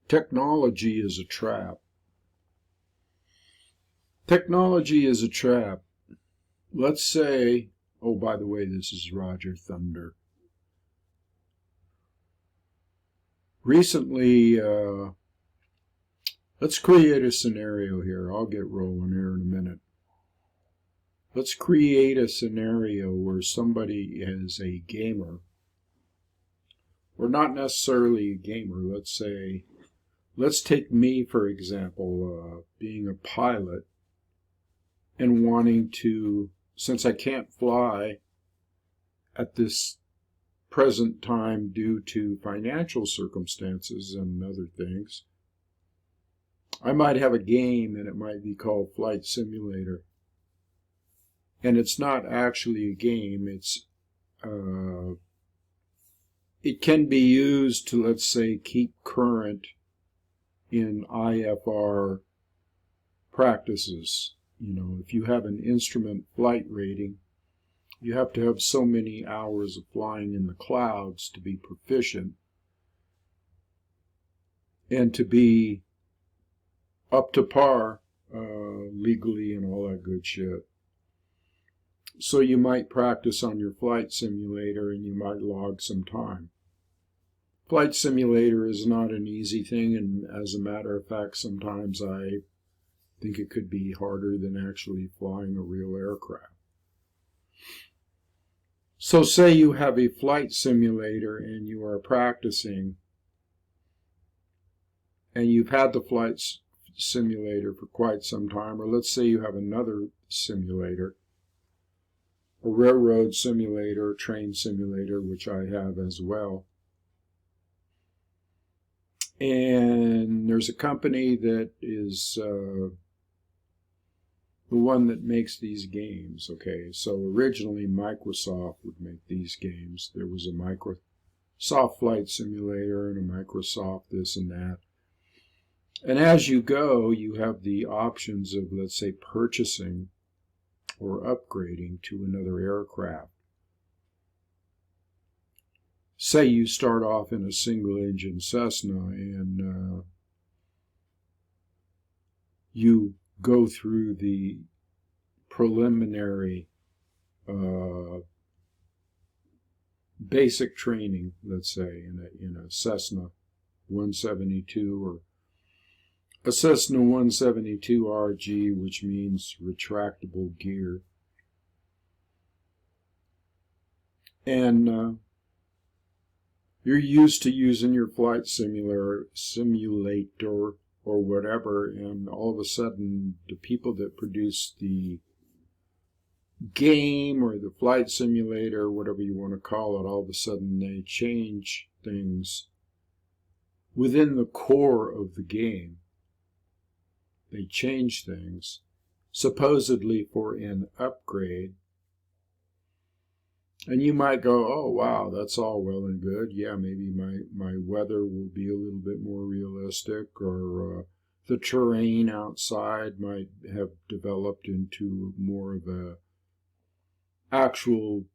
Technology is a trap. Technology is a trap. Let's say, oh, by the way, this is Roger Thunder. Recently, let's create a scenario here. I'll get rolling here in a minute. Let's create a scenario where somebody is a gamer, or not necessarily a gamer. Let's take me, for example, being a pilot and wanting to, since I can't fly at this present time due to financial circumstances and other things, I might have a game and it might be called Flight Simulator. And it's not actually a game, it can be used to, let's say, keep current in IFR practices. You know, if you have an instrument flight rating, you have to have so many hours of flying in the clouds to be proficient and to be up to par legally and all that good shit. So you might practice on your flight simulator and you might log some time. Flight simulator is not an easy thing, and as a matter of fact, sometimes I think it could be harder than actually flying a real aircraft. So say you have a flight simulator and you are practicing, and you've had the flight simulator for quite some time, or let's say you have another simulator, a railroad simulator, a train simulator, which I have as well. And there's a company that is the one that makes these games, okay? So originally Microsoft would make these games. There was a Microsoft Flight Simulator and a Microsoft this and that. And as you go, you have the options of, let's say, purchasing or upgrading to another aircraft. Say you start off in a single-engine Cessna and you go through the preliminary basic training, let's say, in a Cessna 172 or a Cessna 172 RG, which means retractable gear. And you're used to using your flight simulator or whatever, and all of a sudden the people that produce the game or the flight simulator, whatever you want to call it, all of a sudden they change things within the core of the game. They change things, supposedly for an upgrade. And you might go, oh, wow, that's all well and good. Yeah, maybe my weather will be a little bit more realistic, or the terrain outside might have developed into more of a actual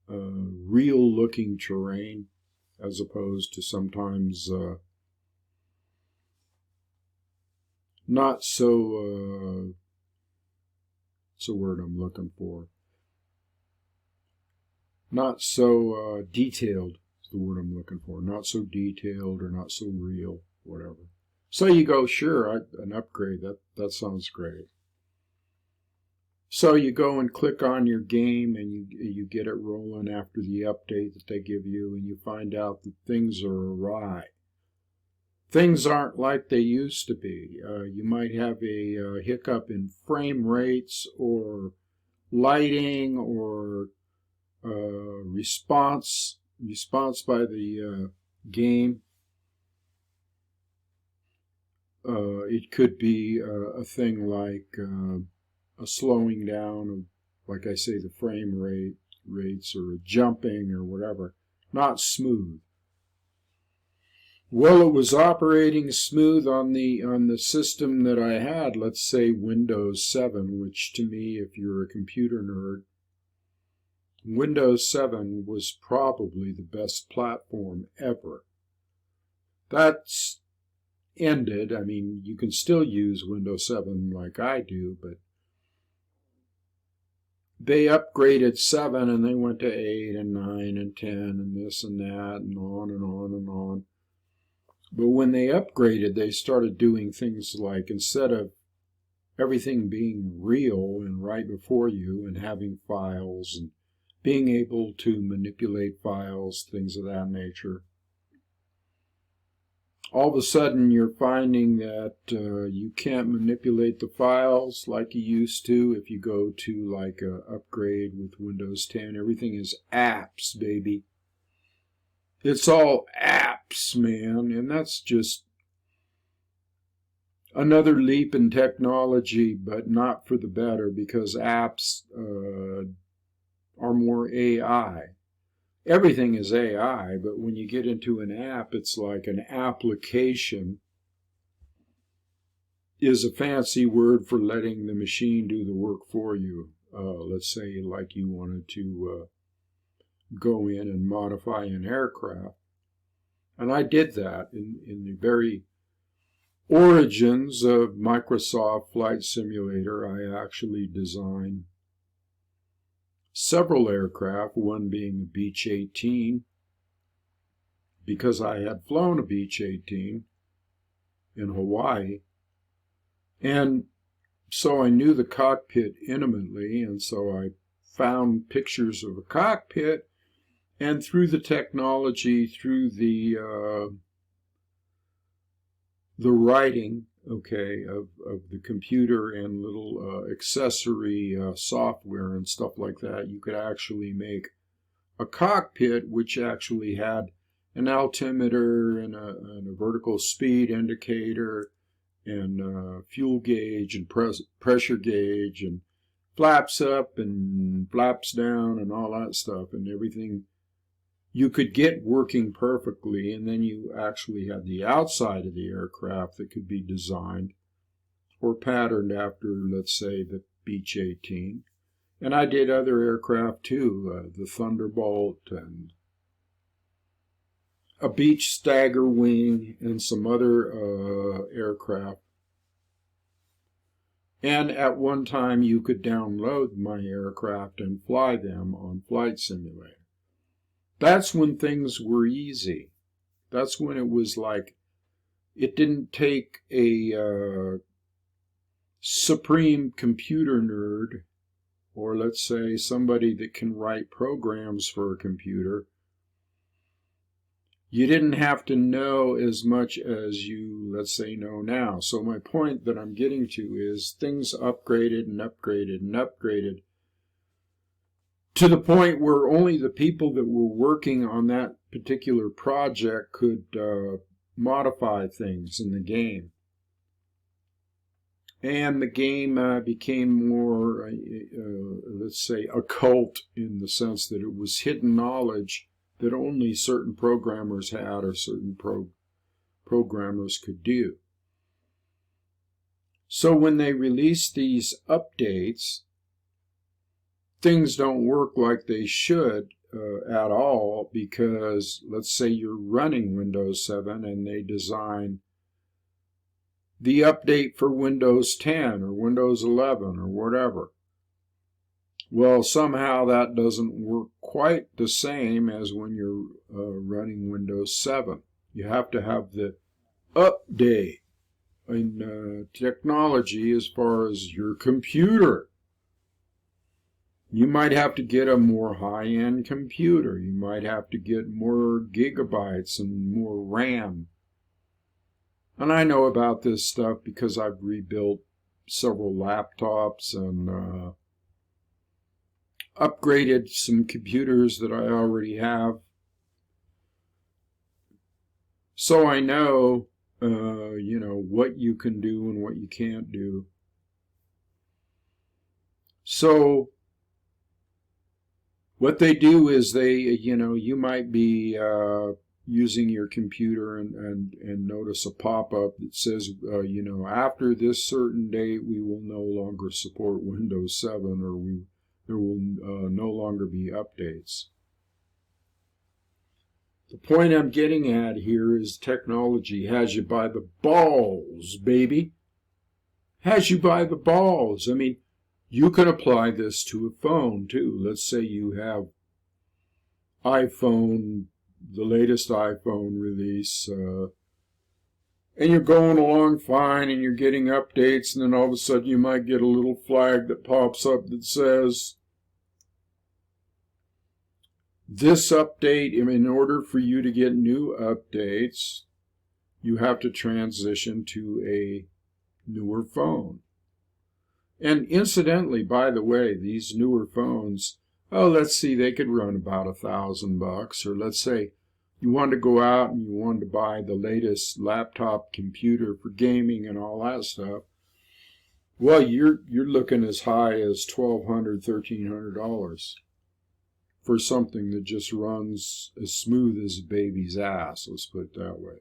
real-looking terrain, as opposed to sometimes not so, what's the word I'm looking for? Not so detailed is the word I'm looking for. Not so detailed or not so real, whatever. So you go, sure, an upgrade, that sounds great. So you go and click on your game and you get it rolling after the update that they give you, and you find out that things are awry. Things aren't like they used to be. You might have a hiccup in frame rates or lighting or response by the game. It could be a thing like a slowing down of, like I say, the frame rates, or a jumping or whatever. Not smooth. Well, it was operating smooth on the system that I had, let's say Windows 7, which to me, if you're a computer nerd, Windows 7 was probably the best platform ever. That's ended. I mean, you can still use Windows 7 like I do, but they upgraded 7 and they went to 8 and 9 and 10 and this and that and on and on and on. But when they upgraded, they started doing things like, instead of everything being real and right before you and having files and being able to manipulate files, things of that nature, all of a sudden you're finding that you can't manipulate the files like you used to if you go to like a upgrade with Windows 10. Everything is apps, baby. It's all apps, man, and that's just another leap in technology, but not for the better, because apps are more AI. Everything is AI, but when you get into an app, it's like an application is a fancy word for letting the machine do the work for you. Let's say like you wanted to go in and modify an aircraft. And I did that in the very origins of Microsoft Flight Simulator. I actually designed several aircraft, one being a Beech 18, because I had flown a Beech 18 in Hawaii. And so I knew the cockpit intimately, and so I found pictures of a cockpit, and through the technology, through the writing, okay, of the computer and little accessory software and stuff like that, you could actually make a cockpit which actually had an altimeter and a vertical speed indicator and fuel gauge and pressure gauge and flaps up and flaps down and all that stuff, and everything you could get working perfectly. And then you actually had the outside of the aircraft that could be designed or patterned after, let's say, the Beech 18. And I did other aircraft too, the Thunderbolt and a Beech Stagger Wing and some other aircraft. And at one time you could download my aircraft and fly them on Flight Simulator. That's when things were easy. That's when it was like, it didn't take a supreme computer nerd, or let's say somebody that can write programs for a computer. You didn't have to know as much as you, let's say, know now. So my point that I'm getting to is things upgraded and upgraded and upgraded to the point where only the people that were working on that particular project could modify things in the game. And the game became more, let's say, occult, in the sense that it was hidden knowledge that only certain programmers had or certain programmers could do. So when they release these updates, things don't work like they should at all, because let's say you're running Windows 7 and they design the update for Windows 10 or Windows 11 or whatever. Well, somehow that doesn't work quite the same as when you're running Windows 7. You have to have the update in technology as far as your computer. You might have to get a more high-end computer. You might have to get more gigabytes and more RAM. And I know about this stuff because I've rebuilt several laptops and upgraded some computers that I already have. So I know, what you can do and what you can't do. So what they do is they, you might be using your computer and notice a pop-up that says, after this certain date, we will no longer support Windows 7, or there will no longer be updates. The point I'm getting at here is technology has you by the balls, baby. Has you by the balls. I mean, you can apply this to a phone too. Let's say you have iPhone, the latest iPhone release, and you're going along fine and you're getting updates, and then all of a sudden you might get a little flag that pops up that says, this update, in order for you to get new updates, you have to transition to a newer phone. And incidentally, by the way, these newer phones, let's see, they could run about $1,000. Or let's say you wanted to go out and you wanted to buy the latest laptop computer for gaming and all that stuff. Well, you're looking as high as $1,200, $1,300 for something that just runs as smooth as a baby's ass, let's put it that way.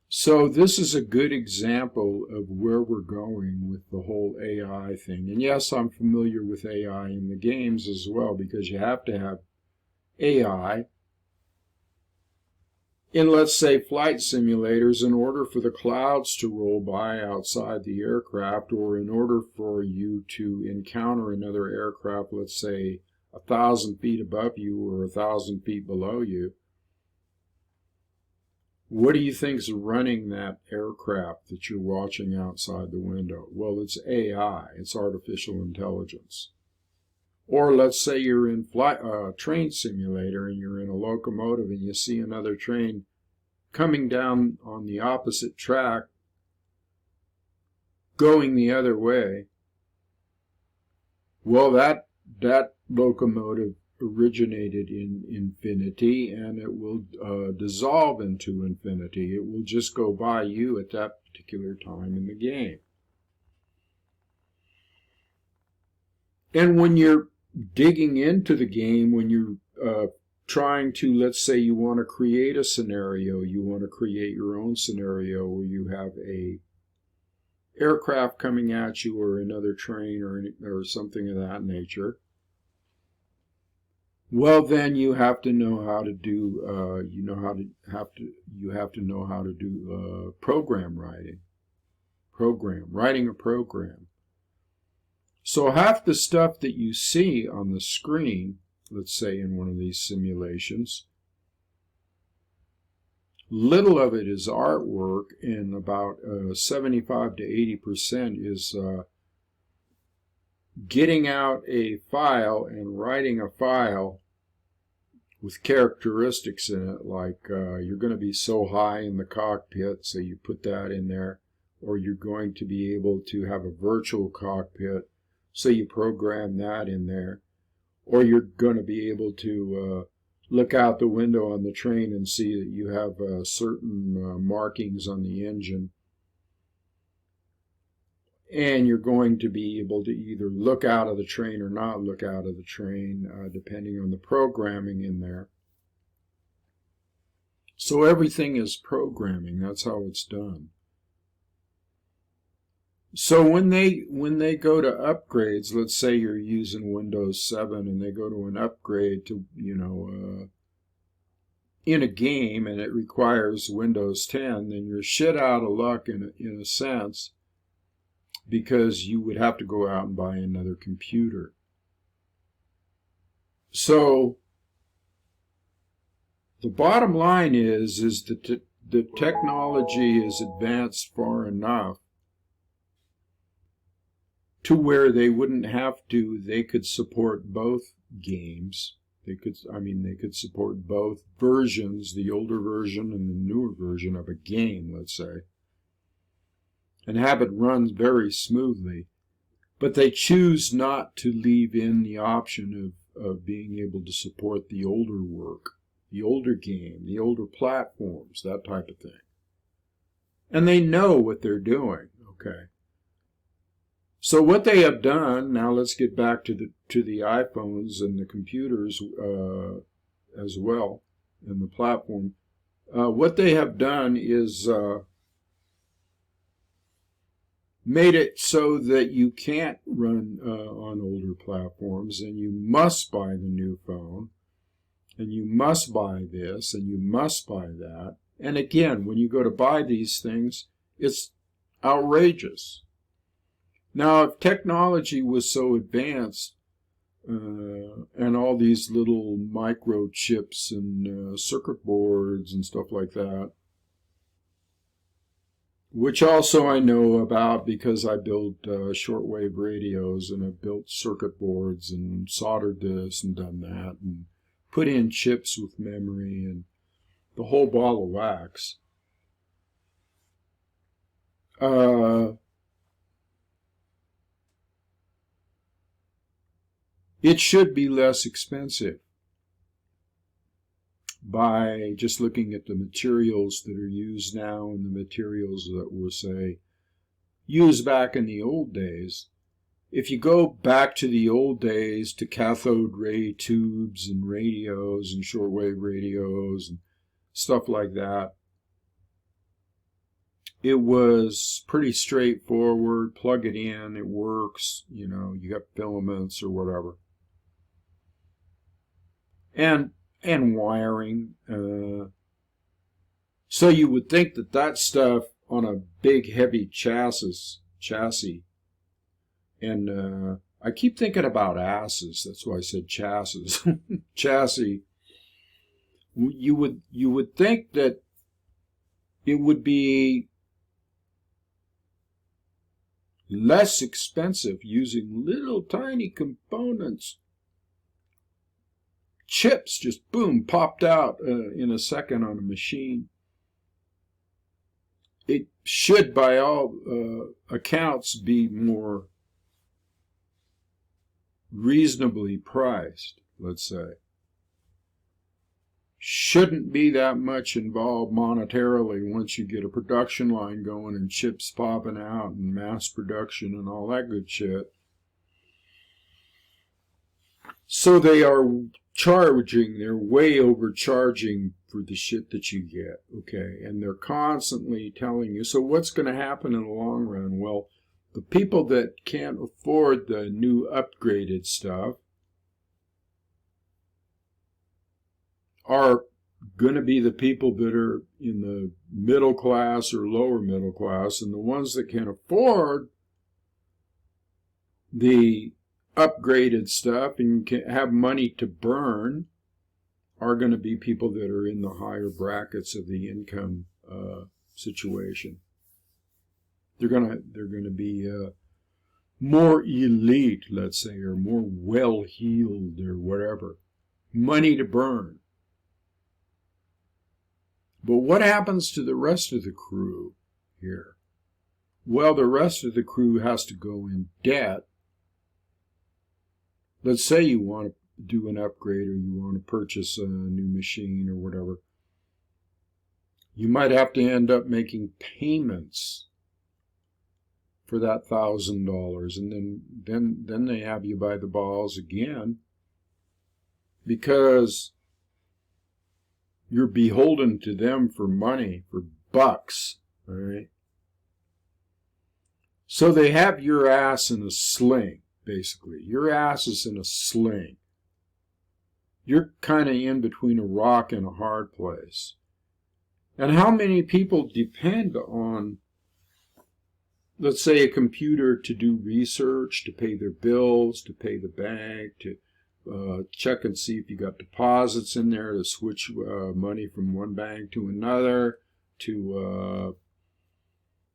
So this is a good example of where we're going with the whole AI thing. And yes, I'm familiar with AI in the games as well, because you have to have AI in, let's say, flight simulators in order for the clouds to roll by outside the aircraft, or in order for you to encounter another aircraft, let's say 1,000 feet above you or 1,000 feet below you. What do you think is running that aircraft that you're watching outside the window? Well, it's AI. It's artificial intelligence. Or let's say you're in train simulator and you're in a locomotive and you see another train coming down on the opposite track, going the other way. Well, that locomotive originated in infinity, and it will dissolve into infinity. It will just go by you at that particular time in the game. And when you're digging into the game, when you're trying to, let's say you want to create a scenario, you want to create your own scenario where you have a aircraft coming at you, or another train, or something of that nature. Well, then you have to know how to do program writing a program. So half the stuff that you see on the screen, let's say in one of these simulations, little of it is artwork, and about 75 to 80% is getting out a file and writing a file with characteristics in it, like you're going to be so high in the cockpit, so you put that in there, or you're going to be able to have a virtual cockpit, so you program that in there, or you're going to be able to look out the window on the train and see that you have certain markings on the engine. And you're going to be able to either look out of the train or not look out of the train, depending on the programming in there. So everything is programming. That's how it's done. So when they go to upgrades, let's say you're using Windows 7 and they go to an upgrade to, in a game, and it requires Windows 10, then you're shit out of luck in a sense, because you would have to go out and buy another computer. So the bottom line is that the technology is advanced far enough to where they wouldn't have to, they could support both games. They could support both versions, the older version and the newer version of a game, let's say, and have it run very smoothly. But they choose not to leave in the option of being able to support the older work, the older game, the older platforms, that type of thing. And they know what they're doing, okay? So what they have done, now let's get back to the iPhones and the computers as well, and the platform. What they have done is made it so that you can't run on older platforms, and you must buy the new phone. and you must buy this, and you must buy that. And again, when you go to buy these things, it's outrageous. Now, if technology was so advanced, and all these little microchips and circuit boards and stuff like that, which also I know about because I built shortwave radios, and I built circuit boards and soldered this and done that and put in chips with memory and the whole ball of wax. It should be less expensive by just looking at the materials that are used now and the materials that were, say, used back in the old days. If you go back to the old days, to cathode ray tubes and radios and shortwave radios and stuff like that, it was pretty straightforward. Plug it in, it works, you know, you got filaments or whatever. And wiring. So you would think that that stuff on a big heavy chassis, and I keep thinking about asses, that's why I said chassis. Chassis. You would think that it would be less expensive using little tiny components. Chips just boom popped out in a second on a machine. It should, by all accounts, be more reasonably priced, let's say. Shouldn't be that much involved monetarily once you get a production line going and chips popping out and mass production and all that good shit. So they are charging, they're way overcharging for the shit that you get, okay? And they're constantly telling you, so what's going to happen in the long run? Well, the people that can't afford the new upgraded stuff are going to be the people that are in the middle class or lower middle class, and the ones that can afford the upgraded stuff and can have money to burn are going to be people that are in the higher brackets of the income situation. They're going to be more elite, let's say, or more well-heeled or whatever. Money to burn. But what happens to the rest of the crew here? Well, the rest of the crew has to go in debt. Let's say you want to do an upgrade or you want to purchase a new machine or whatever. You might have to end up making payments for that $1,000, and then they have you by the balls again because you're beholden to them for money, for bucks, all right? So they have your ass in a sling, basically. Your ass is in a sling. You're kind of in between a rock and a hard place. And how many people depend on, let's say, a computer to do research, to pay their bills, to pay the bank, to check and see if you got deposits in there, to switch money from one bank to another, to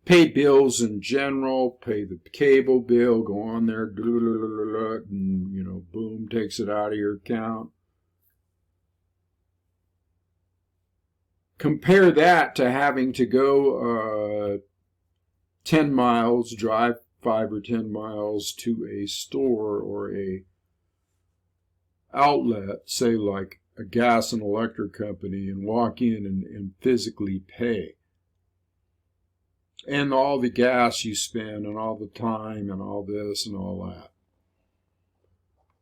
pay bills in general, pay the cable bill, go on there, and, you know, boom, takes it out of your account. Compare that to having to go 10 miles, drive 5 or 10 miles to a store or a outlet, say like a gas and electric company, and walk in and physically pay. And all the gas you spend and all the time and all this and all that.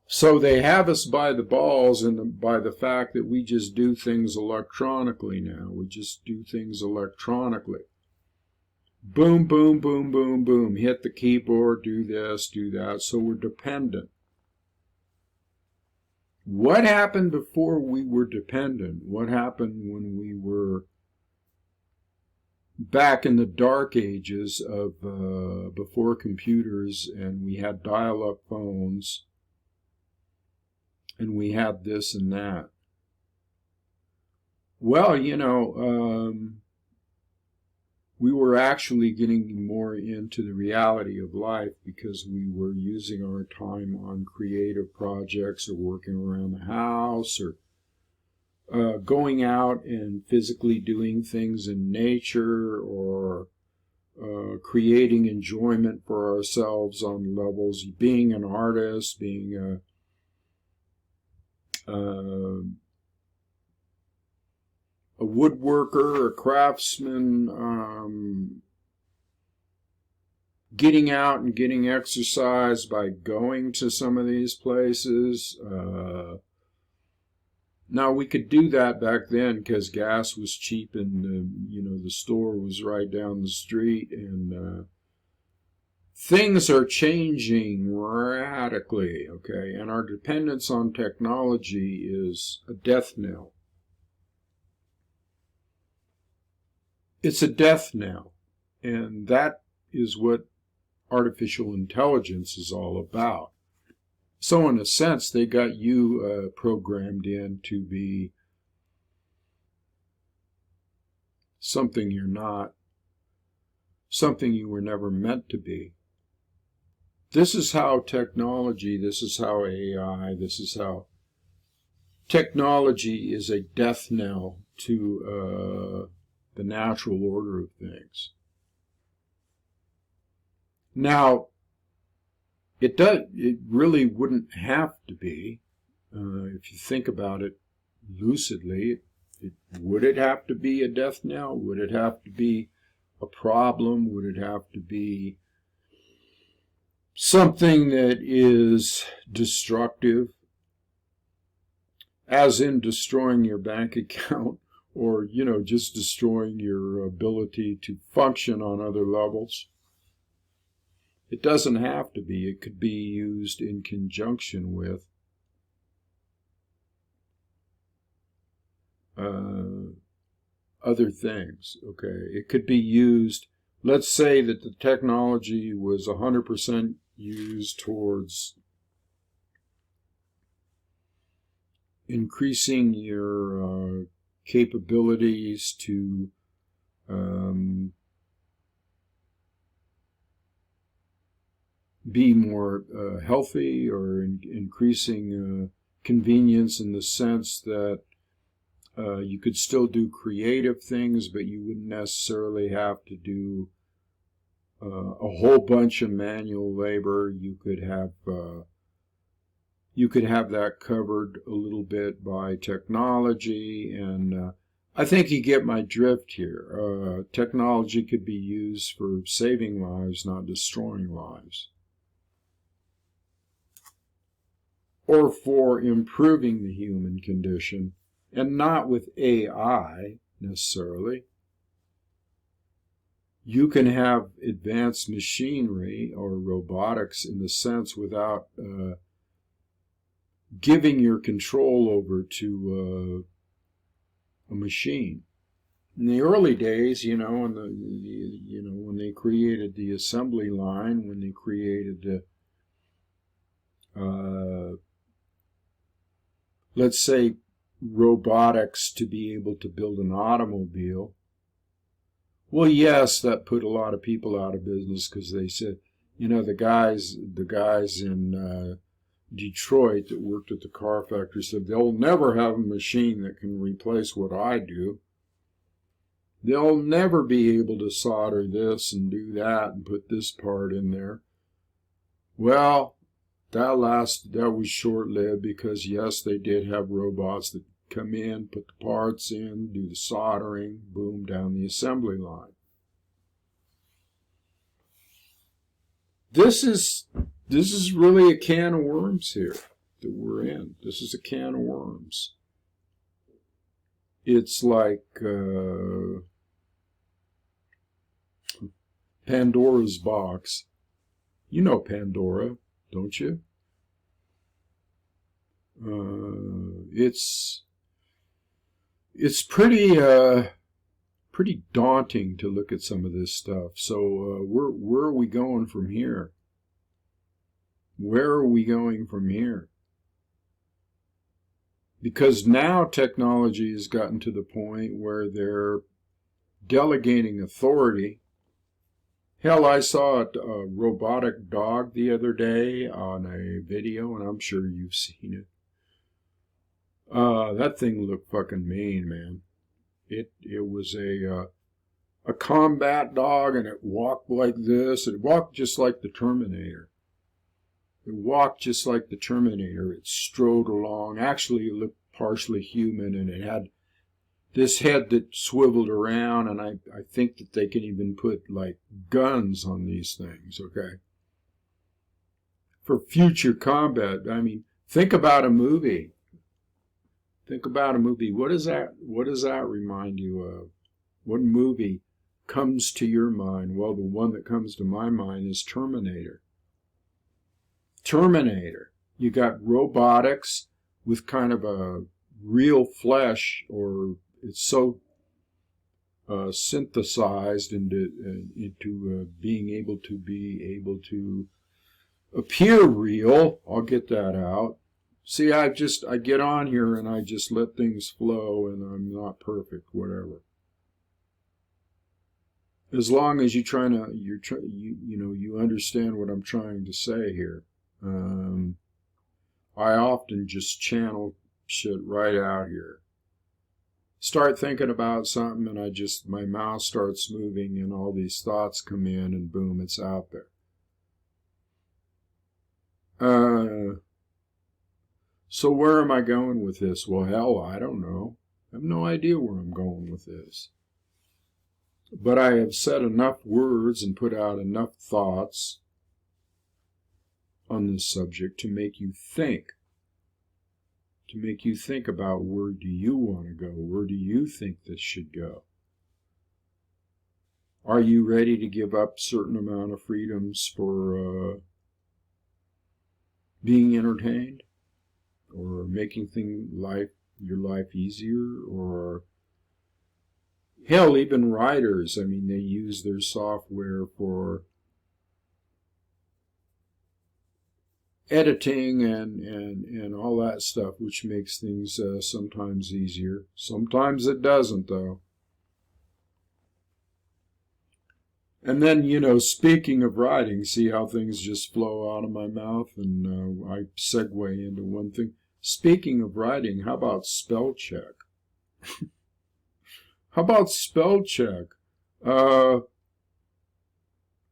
So they have us by the balls and by the fact that we just do things electronically now. We just do things electronically. Boom, boom, boom, boom, boom. Hit the keyboard, do this, do that. So we're dependent. What happened before we were dependent? What happened when we were back in the dark ages of before computers, and we had dial-up phones, and we had this and that? Well, we were actually getting more into the reality of life because we were using our time on creative projects or working around the house or going out and physically doing things in nature or creating enjoyment for ourselves on levels, being an artist, being a woodworker, a craftsman, getting out and getting exercise by going to some of these places. Now, we could do that back then because gas was cheap and, the store was right down the street, and things are changing radically, okay? And our dependence on technology is a death knell. It's a death knell, and that is what artificial intelligence is all about. So in a sense, they got you programmed in to be something you're not, something you were never meant to be. This is how technology, this is how AI, this is how technology is a death knell to the natural order of things. Now, it really wouldn't have to be, if you think about it lucidly. Would it have to be a death knell? Would it have to be a problem? Would it have to be something that is destructive, as in destroying your bank account, or, just destroying your ability to function on other levels? It doesn't have to be. It could be used in conjunction with other things, okay? It could be used, let's say that the technology was 100% used towards increasing your capabilities to be more healthy, or increasing convenience in the sense that you could still do creative things, but you wouldn't necessarily have to do a whole bunch of manual labor. You could have that covered a little bit by technology, and I think you get my drift here. Technology could be used for saving lives, not destroying lives, or for improving the human condition, and not with AI necessarily. You can have advanced machinery or robotics in the sense without giving your control over to a machine. In the early days, when they created the assembly line, when they created let's say robotics to be able to build an automobile, well, yes, that put a lot of people out of business because they said, the guys in Detroit that worked at the car factory said they'll never have a machine that can replace what I do. They'll never be able to solder this and do that and put this part in there. Well, that was short-lived because, yes, they did have robots that come in, put the parts in, do the soldering, boom, down the assembly line. This is really a can of worms here that we're in. This is a can of worms. It's like Pandora's box. You know Pandora, don't you? It's pretty pretty daunting to look at some of this stuff. So where are we going from here? Where are we going from here? Because now technology has gotten to the point where they're delegating authority. Hell, I saw a robotic dog the other day on a video, and I'm sure you've seen it. That thing looked fucking mean, man. It was a combat dog, and it walked like this. It walked just like the Terminator. It walked just like the Terminator. It strode along. Actually, it looked partially human, and it had this head that swiveled around, and I think that they can even put, like, guns on these things, okay? For future combat. I mean, think about a movie. Think about a movie. What does that remind you of? What movie comes to your mind? Well, the one that comes to my mind is Terminator. Terminator. You got robotics with kind of a real flesh, or it's so synthesized into being able to appear real. I'll get that out. See, I get on here and I just let things flow, and I'm not perfect, whatever. As long as you understand what I'm trying to say here. I often just channel shit right out here. Start thinking about something, and my mouth starts moving, and all these thoughts come in, and boom, it's out there. So where am I going with this? Well, hell, I don't know. I have no idea where I'm going with this. But I have said enough words and put out enough thoughts on this subject to make you think. To make you think about, where do you want to go? Where do you think this should go? Are you ready to give up a certain amount of freedoms for being entertained? Or making your life easier? Or hell, even writers, I mean, they use their software for editing and all that stuff, which makes things sometimes easier. Sometimes it doesn't, though. And then, speaking of writing, see how things just flow out of my mouth, and I segue into one thing. Speaking of writing, how about spell check? How about spell check?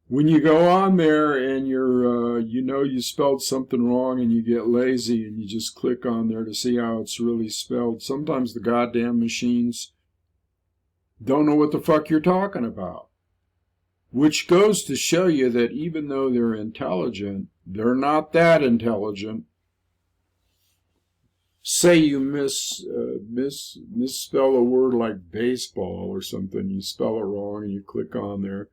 When you go on there and you spelled something wrong, and you get lazy and you just click on there to see how it's really spelled, sometimes the goddamn machines don't know what the fuck you're talking about. Which goes to show you that even though they're intelligent, they're not that intelligent. Say you misspell a word like baseball or something, you spell it wrong and you click on there,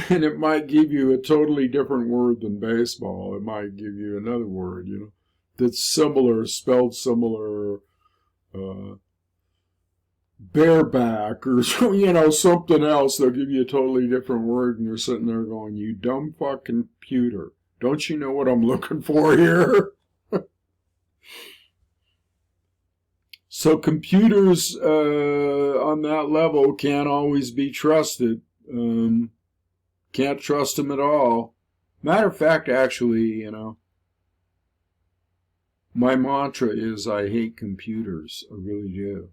and it might give you a totally different word than baseball. It might give you another word, that's similar, spelled similar, bareback, or something else. They'll give you a totally different word, and you're sitting there going, you dumb fucking computer. Don't you know what I'm looking for here? So computers on that level can't always be trusted. Can't trust them at all. Matter of fact, actually, my mantra is I hate computers. I really do.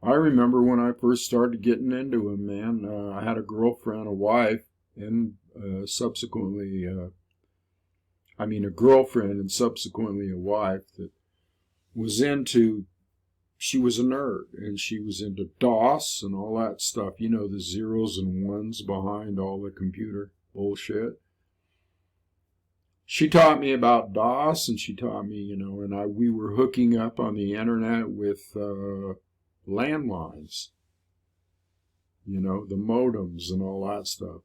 I remember when I first started getting into them, man. I had a girlfriend, a wife, and subsequently a girlfriend and subsequently a wife that was she was a nerd, and she was into DOS and all that stuff, the zeros and ones behind all the computer bullshit. She taught me about DOS, and she taught me, and we were hooking up on the internet with landlines, the modems and all that stuff.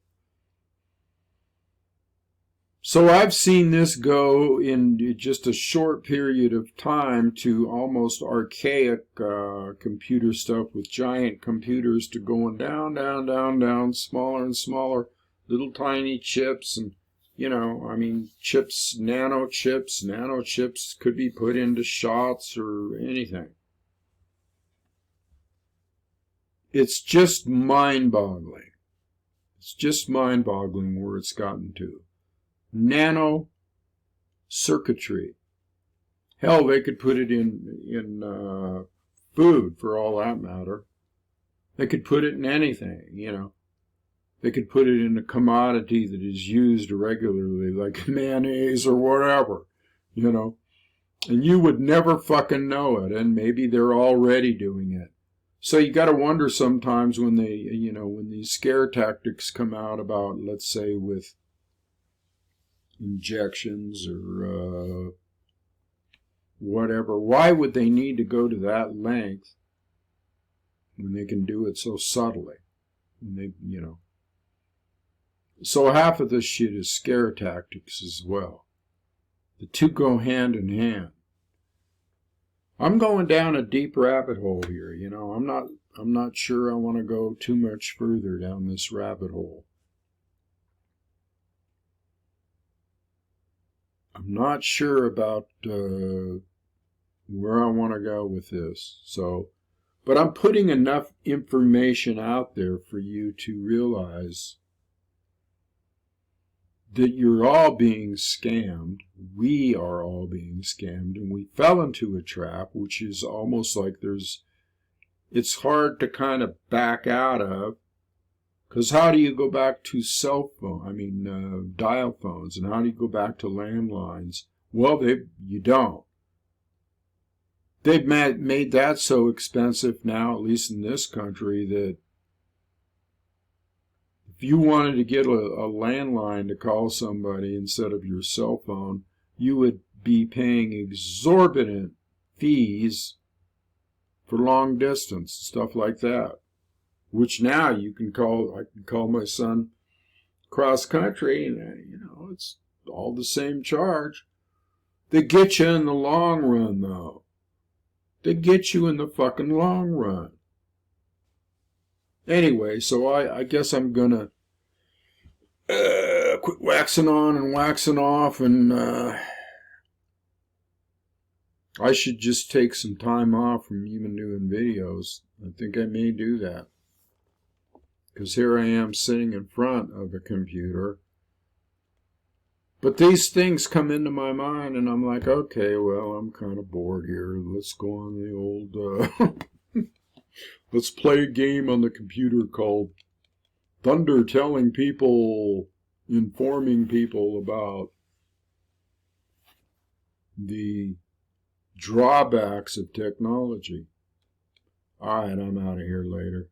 So I've seen this go in just a short period of time to almost archaic computer stuff with giant computers to going down, down, down, down, smaller and smaller, little tiny chips. And, you know, I mean, chips, nanochips could be put into shots or anything. It's just mind-boggling. It's just mind-boggling where it's gotten to. Nano circuitry. Hell, they could put it in food for all that matter. They could put it in anything, you know. They could put it in a commodity that is used regularly, like mayonnaise or whatever, you know. And you would never fucking know it, and maybe they're already doing it. So you got to wonder sometimes when they, you know, when these scare tactics come out about, let's say, with injections or whatever, why would they need to go to that length when they can do it so subtly? When they, you know. So half of this shit is scare tactics as well. The two go hand in hand. I'm going down a deep rabbit hole here, you know. I'm not sure I want to go too much further down this rabbit hole. I'm not sure about where I want to go with this. So, but I'm putting enough information out there for you to realize that you're all being scammed. We are all being scammed, and we fell into a trap, which is almost like it's hard to kind of back out of, because how do you go back to dial phones, and how do you go back to landlines? Well, you don't. They've made that so expensive now, at least in this country, that if you wanted to get a landline to call somebody instead of your cell phone, you would be paying exorbitant fees for long distance, stuff like that. Which now I can call my son cross country, and you know, it's all the same charge. They get you in the long run, though. They get you in the fucking long run. Anyway, so I guess I'm gonna quit waxing on and waxing off, and I should just take some time off from even doing videos. I think I may do that. Because here I am sitting in front of a computer. But these things come into my mind, and I'm like, okay, well, I'm kind of bored here. Let's go on the old... let's play a game on the computer called Thunder, informing people about the drawbacks of technology. All right, I'm out of here later.